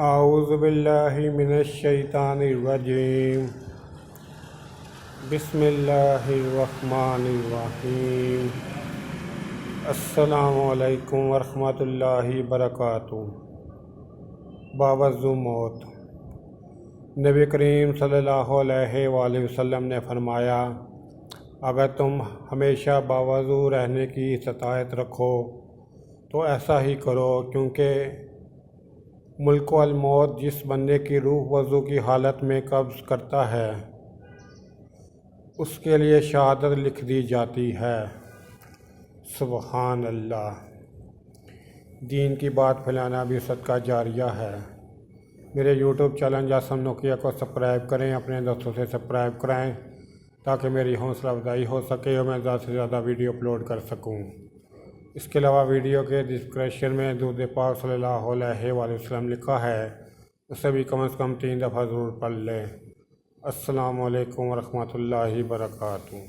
اعوذ باللہ من الشیطان الرجیم بسم اللہ الرحمن الرحیم السلام علیکم ورحمۃ اللہ وبرکاتہ۔ باوضو موت۔ نبی کریم صلی اللہ علیہ وآلہ وسلم نے فرمایا، اگر تم ہمیشہ باوضو رہنے کی استطاعت رکھو تو ایسا ہی کرو، کیونکہ ملک الموت جس بندے کی روح وضو کی حالت میں قبض کرتا ہے اس کے لیے شہادت لکھ دی جاتی ہے۔ سبحان اللہ۔ دین کی بات پھیلانا بھی صدقہ جاریہ ہے۔ میرے یوٹیوب چینل جاسم نوکیا کو سبسکرائب کریں، اپنے دوستوں سے سبسکرائب کرائیں تاکہ میری حوصلہ افزائی ہو سکے اور میں زیادہ سے زیادہ ویڈیو اپلوڈ کر سکوں۔ اس کے علاوہ ویڈیو کے ڈسکرپشن میں درود پاک صلی اللہ علیہ وآلہ وسلم لکھا ہے، اسے بھی کم از کم 3 دفعہ ضرور پڑھ لیں۔ السلام علیکم ورحمۃ اللہ وبرکاتہ۔